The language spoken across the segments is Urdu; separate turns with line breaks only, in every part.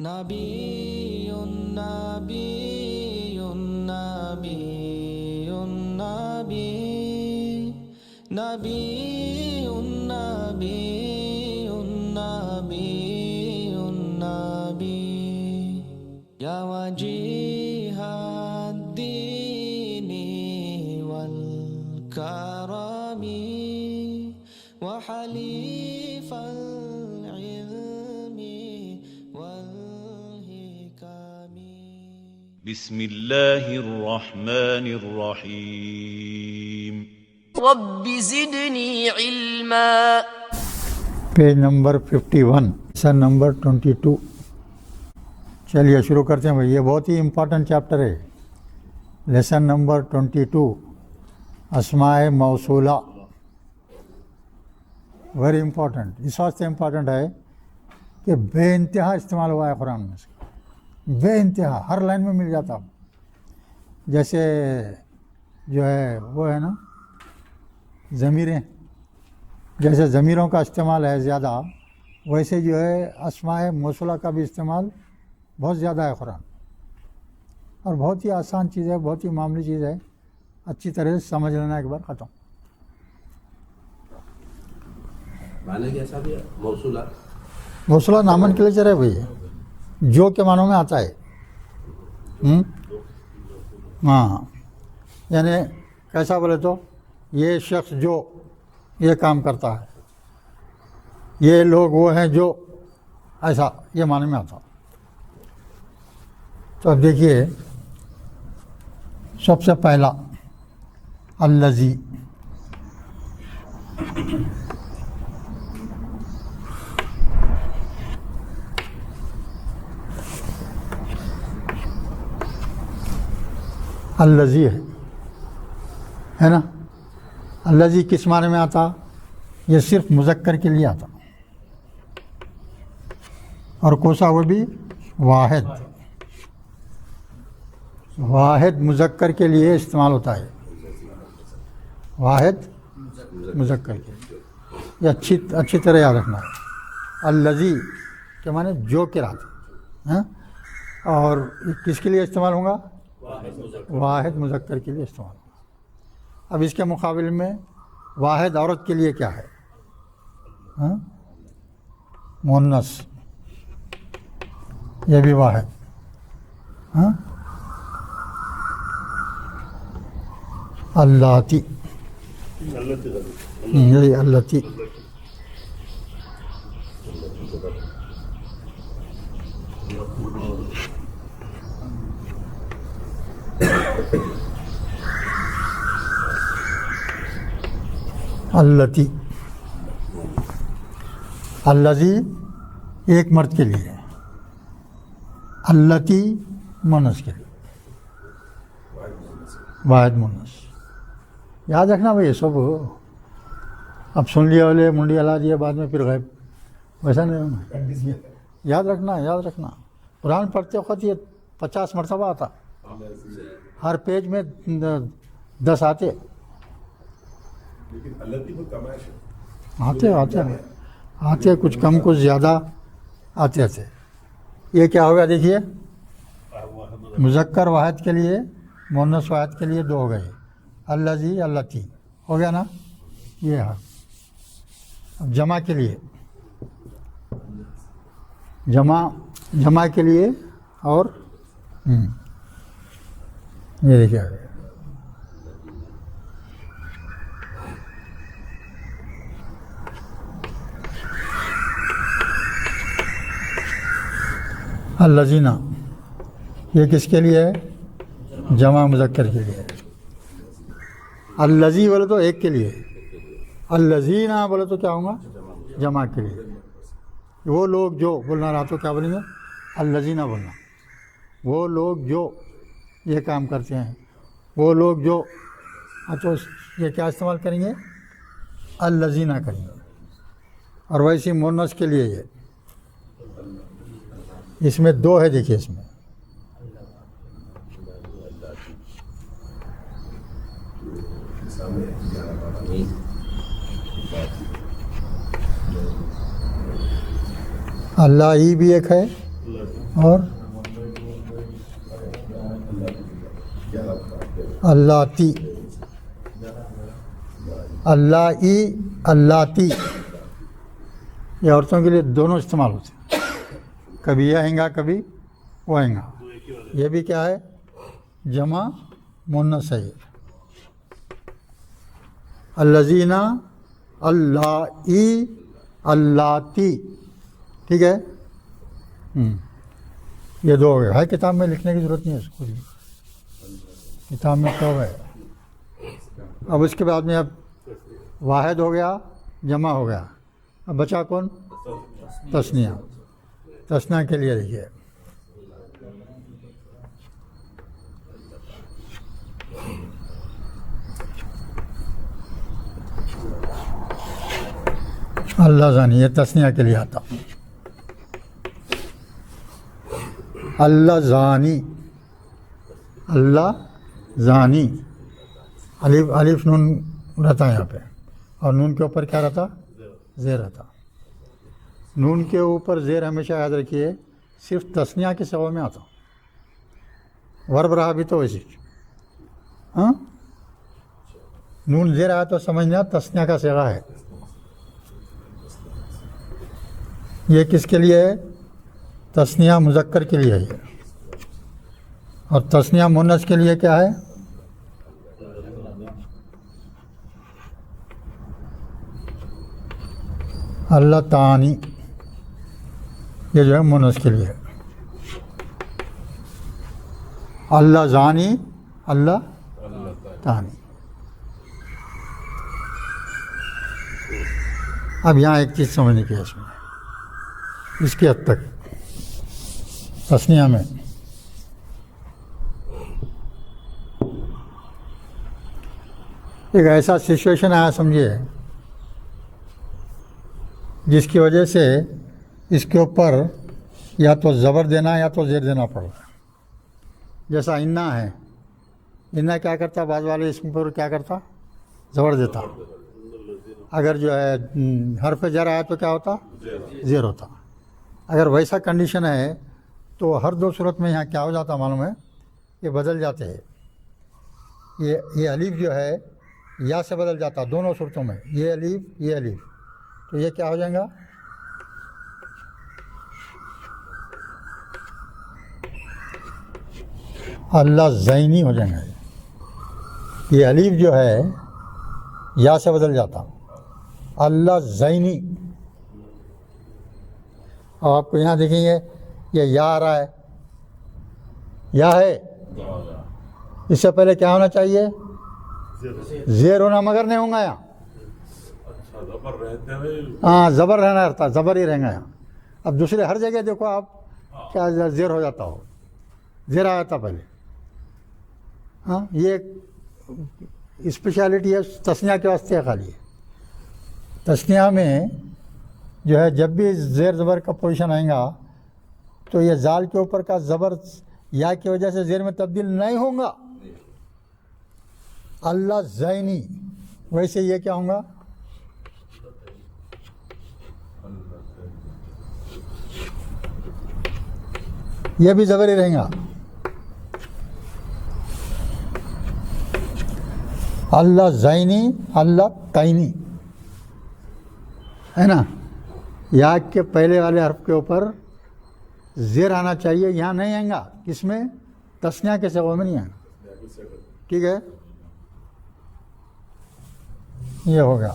نبی نبی نبی نبی نبی نبی نبی نبی یا وجیہ الدین والکرم وحلیف العلم والحکم.
بسم الله الرحمن الرحيم.
رب زدنی علما.
پیج نمبر 51 سن نمبر 22. چلیے شروع کرتے ہیں بھائی. یہ بہت ہی امپورٹنٹ چیپٹر ہے. لیسن نمبر 22 اسماء موصولہ. Very important. اس واسطے امپورٹنٹ ہے کہ بے انتہا استعمال ہوا ہے قرآن میں سے. بے انتہا ہر لائن میں مل جاتا. جیسے جو ہے وہ ہے نا ضمیریں، جیسے ضمیروں کا استعمال ہے زیادہ، ویسے جو ہے اسماء موصولہ کا بھی استعمال بہت زیادہ ہے قرآن. اور بہت ہی آسان چیز ہے، بہت ہی معمولی چیز ہے. اچھی طرح سے سمجھ لینا ایک بار ختم.
معنی کیسا بھی موصولہ؟
موصولہ نامن کلیچر ہے بھائی، جو کے معنوں میں آتا ہے. ہاں، یعنی کیسا بولے تو یہ شخص جو یہ کام کرتا ہے، یہ لوگ وہ ہیں جو، ایسا یہ معنی میں آتا. تو اب دیکھیے سب سے پہلا الذی. الذی ہے نا. الذی کس معنی میں آتا؟ یہ صرف مذکر کے لیے آتا، اور کوسا وہ بھی واحد. واحد مذکر کے لیے استعمال ہوتا ہے. واحد مذکر کے لیے. یہ اچھی طرح یاد رکھنا ہے. الذی کے معنی جو کے رات ہے، اور کس کے لیے استعمال ہوگا؟ واحد مذکر کے لیے استعمال ہوگا. اب اس کے مقابل میں واحد عورت کے لیے کیا ہے؟ مؤنث. یہ بھی واحد. اللاتی. یہی اللاتی. اللاتی. الذی ایک مرد کے لیے، اللاتی مؤنث کے لیے، واحد مؤنث. یاد رکھنا بھائی. سب اب سن لیا والے منڈی ہلا دیا بعد میں پھر غائب، ویسا نہیں ہونا. یاد رکھنا قرآن پڑھتے وقت یہ 50 مرتبہ آتا. ہر پیج میں 10 آتے. آتے کچھ کم کچھ زیادہ آتے. یہ کیا ہوگا دیکھیے، مذکر واحد کے لیے، مؤنث واحد کے لیے 2 ہو گئے. الذی اللاتی ہو گیا نا. یہ ہے. اب جمع کے لیے، جمع کے لیے اور یہ دیکھیے الذین. یہ کس کے لیے ہے؟ جمع مذکر کے لیے. الذی بولے تو ایک کے لیے، الذین بولے تو کیا ہوگا؟ جمع کے لیے. وہ لوگ جو بولنا رہا تو کیا بولیں گے؟ الذین بولنا. وہ لوگ جو یہ کام کرتے ہیں، وہ لوگ جو، تو یہ کیا استعمال کریں گے؟ الذین کریں گے. اور ویسے مؤنث کے لیے یہ اس میں 2 ہے. دیکھیے اس میں اللہ ہی بھی ایک ہے اور اللاتی، اللائی، اللاتی، یہ عورتوں کے لیے دونوں استعمال ہوتے ہیں، کبھی یہ آئیں گا کبھی وہ آئیں گا. یہ بھی کیا ہے؟ جمع مؤنث ہے. الذین، اللائی، اللاتی، ٹھیک ہے. یہ دو ہو گئے. ہے کتاب میں لکھنے کی ضرورت نہیں ہے اس کو، کتاب میں تو ہے. اب اس کے بعد میں اب واحد ہو گیا، جمع ہو گیا. اب بچا کون؟ تثنیہ. تثنیہ کے لیے دیکھیے اللہ زانی، یہ تثنیہ کے لیے آتا. اللہ زانی، اللہ زانی، الف نون رہتا ہے یہاں پہ، اور نون کے اوپر کیا رہتا؟ زیر رہتا. نون کے اوپر زیر ہمیشہ یاد رکھیے صرف تثنیہ کے صیغوں میں آتا. ورب رہا بھی تو ویسی. ہاں، نون زیر آیا تو سمجھنا تثنیہ کا صیغہ ہے. یہ کس کے لیے ہے؟ تثنیہ مذکر کے لیے ہے. اور تثنیہ مؤنث کے لیے کیا ہے؟ اللہ تعانی، یہ جو ہے مؤنث کے لیے ہے. اللہ زانی، اللہ تعانی. اب یہاں ایک چیز سمجھنے کی ہے اس میں، اس کی حد تک تثنیہ میں ایک ایسا سچویشن آیا سمجھیے جس کی وجہ سے اس کے اوپر یا تو زبر دینا یا تو زیر دینا پڑ رہا ہے. جیسا انا ہے، انا کیا کرتا؟ بعض والے اس پر کیا کرتا؟ زبر دیتا. اگر جو ہے حرف جر آیا تو کیا ہوتا؟ زیر ہوتا. اگر ویسا کنڈیشن ہے تو ہر دو صورت میں یہاں کیا ہو جاتا معلوم ہے؟ یہ بدل جاتے ہیں. یہ الف جو ہے یا سے بدل جاتا دونوں صورتوں میں. یہ الف، یہ الف، تو یہ کیا ہو جائے گا؟ اللہ زینی ہو جائیں گا. یہ الف جو ہے یا سے بدل جاتا اللہ زینی. اور آپ کو یہاں دیکھیں گے یہ یا آ رہا ہے، یا ہے. اس سے پہلے کیا ہونا چاہیے؟ زیر ہونا، مگر نہیں ہوں گا یہاں. ہاں، زبر رہنا رہتا، زبر ہی رہیں گا یہاں. اب دوسرے ہر جگہ دیکھو آپ کیا زیر ہو جاتا ہو، زیر آیا تھا پہلے. ہاں، یہ اسپیشلٹی ہے تثنیہ کے واسطے ہے خالی. تثنیہ میں جو ہے جب بھی زیر زبر کا پوزیشن آئے گا تو یہ زال کے اوپر کا زبر یا کی وجہ سے زیر میں تبدیل نہیں ہوں گا. اللہ زینی، ویسے یہ کیا ہوں گا؟ یہ بھی زبر ہی رہیں گا. اللہ زینی، اللہ تعینی، ہے نا. یا کے پہلے والے حرف کے اوپر زیر آنا چاہیے، یہاں نہیں آئے گا. کس میں؟ تثنیہ کے صیغوں میں نہیں آئے گا. ٹھیک ہے، یہ ہوگا.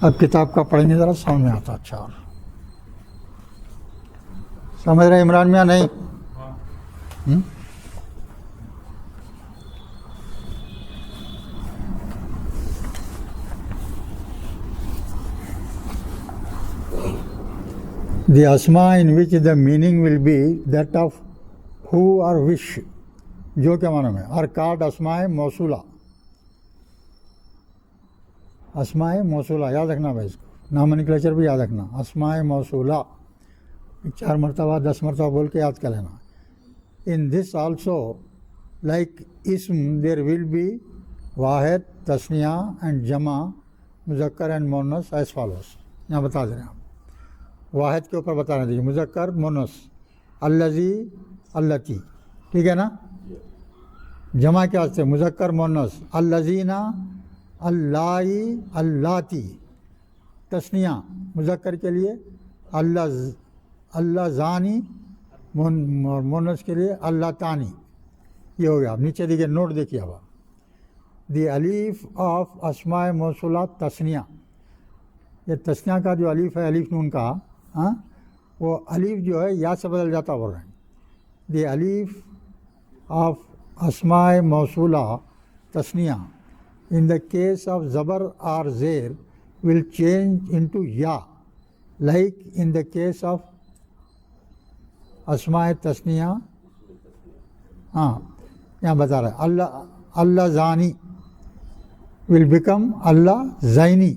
اب کتاب کا پڑھیں گے ذرا سمجھ میں آتا. اچھا، اور سمجھ رہے عمران میاں؟ نہیں The asma in which the meaning will be that of who or which، جو کیا معنی میں، are called اسماء موصولہ. اسماء موصولہ یاد رکھنا بھائی، اس کو نامنکلیچر بھی یاد رکھنا. اسماء موصولہ 4 مرتبہ 10 مرتبہ بول کے یاد کر لینا. In this also like ism there will be واحد، تثنیہ and جمع، مذکر and مؤنث as follows. یہاں بتا دیں آپ. واحد کے اوپر بتا رہے دیکھیے مذکر مونس الذی اللتی ٹھیک ہے نا. جمع کے واسطے مذکر مونس الذین اللائی اللاتی. تثنیہ مذکر کے لیے اللہ زانی مونس کے لیے اللہ تانی. یہ ہو گیا. اب نیچے دیکھیے نوٹ دیکھیے اب دی الف آف اسماء موصولہ تثنیہ. یہ تثنیہ کا جو الف ہے الف نون کا وہ الف جو ہے یا سے بدل جاتا بول رہے ہیں. دی الف آف اسماء موصولہ تثنیہ in the case of zabar or زیر will change into یا like in the case of اسماء تثنیہ. ہاں یہاں بتا رہا ہے اللہ زانی will become اللہ زینی.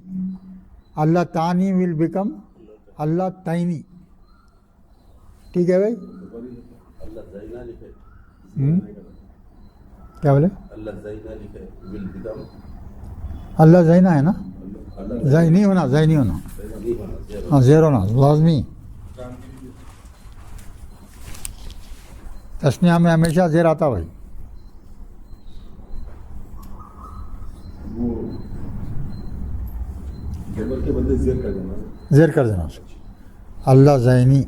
اللہ تانی will become اللہ تینی. ٹھیک ہے بھائی.
اللہ زینا لکھے
کیا بولے
اللہ زینا لکھے will become
اللہ زینا ہے نا
اللہ
زینی ہونا زینی ہونا
نہیں ہونا زیرو.
ہاں زیر ہونا لازمی. تثنیہ میں ہمیشہ زیر آتا بھائی.
وہ جبر کے بدلے زیر کر دینا.
زیر کر دینا اس کو. اللہ زینی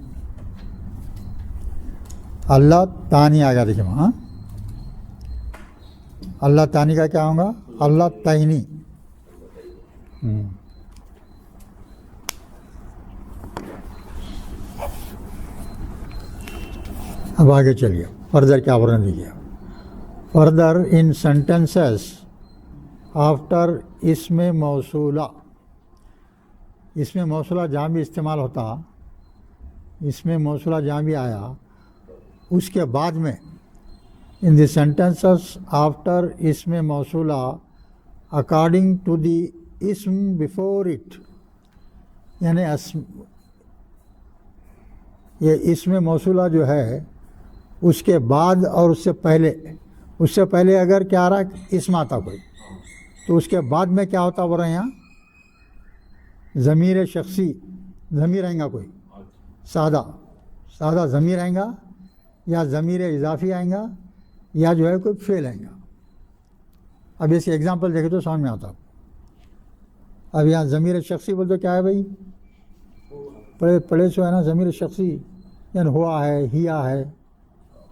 اللہ تانی آ گیا دیکھیے ہاں. اللہ تانی کا کیا ہوگا اللہ تینی. اب آگے چلیے فردر کیا ورنہ دیجیے. فردر ان سینٹینسز آفٹر اسم موصولہ. اسم موصولہ جہاں بھی استعمال ہوتا اسم موصولہ جہاں بھی آیا اس کے بعد میں ان دی سینٹینسز آفٹر اسم موصولہ اکارڈنگ ٹو دی اسم بفور اٹ. یعنی یہ اسم موصولہ جو ہے اس کے بعد اور اس سے پہلے اگر کیا آ رہا ہے اسم آتا کوئی تو اس کے بعد میں کیا ہوتا بول رہے ہیں یہاں ضمیر شخصی ضمیر آئیں گا کوئی سادہ ضمیر آئیں گا یا ضمیر اضافی آئیں گا یا جو ہے کوئی فعل آئیں گا. اب اس کی ایگزامپل دیکھیں تو سامنے آتا. اب یہاں ضمیر شخصی بول تو کیا ہے بھائی پڑھے سو ہے نا. ضمیر شخصی یعنی ہوا ہے ہیا ہے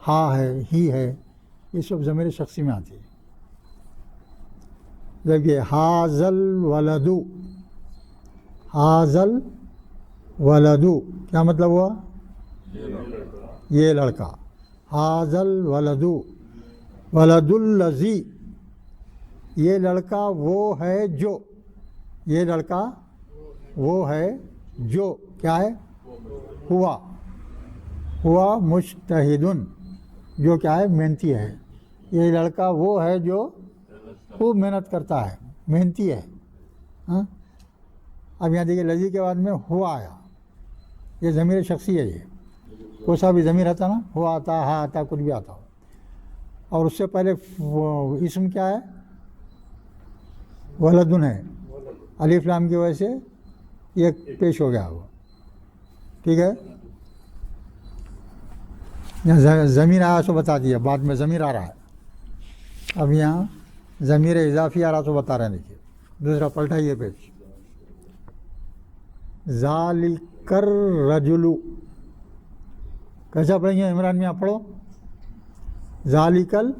ہا ہے ہی ہے یہ سب ضمیر شخصی میں آتی ہے. دیکھیے حاضل ولدو حاضل ولدو کیا مطلب ہوا یہ لڑکا. حاضل ولدو ولد الذی یہ لڑکا وہ ہے جو یہ لڑکا وہ ہے جو کیا ہے ہوا مجتہدن جو کیا ہے محنتی ہے. یہ لڑکا وہ ہے جو خوب محنت کرتا ہے محنتی ہے. اب یہاں دیکھیے لذی کے بعد میں ہوا آیا یہ ضمیر شخصی ہے. یہ کوئی سا بھی ضمیر آتا نا ہوا آتا ہا آتا کچھ بھی آتا ہو اور اس سے پہلے اسم کیا ہے ولدن ہے. الف لام کی وجہ سے یہ پیش ہو گیا وہ. ٹھیک ہے یہاں ضمیر آیا سو بتا دیا بعد میں ضمیر آ رہا ہے. اب یہاں ضمیر اضافی آ رہا تو بتا رہے ہیں. دیکھیے دوسرا پلٹائیے پیج. ذالکر رجلو کیسا پڑھیں گے عمران میاں پڑھو. ذالکل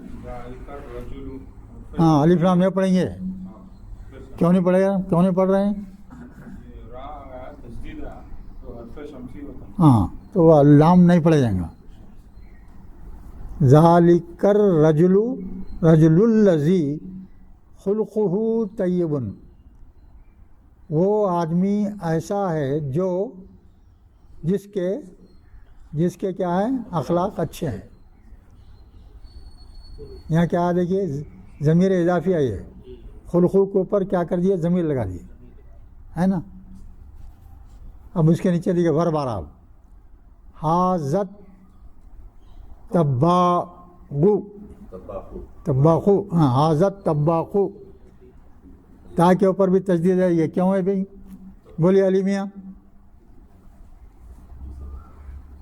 ہاں الف لام یہ پڑھیں گے. کیوں نہیں پڑھے گا کیوں نہیں پڑھ رہے ہیں ہاں تو وہ لام نہیں پڑھا جائے گا. ذالکر رجلو رجل الذی خلقہ طیب وہ آدمی ایسا ہے جو جس کے کیا ہے اخلاق اچھے ہیں. یہاں کیا دیکھیے ضمیر اضافی آئی ہے خلقو کے اوپر کیا کر دیے ضمیر لگا دیے ہے نا. اب اس کے نیچے دیکھیے ورب آ رہا. اب حاضت تباخو ہاں حاضت تباخو تا کے اوپر بھی تجدید ہے. یہ کیوں ہے بھائی بولیے Ali Miyan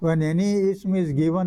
When any ism is given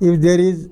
if there is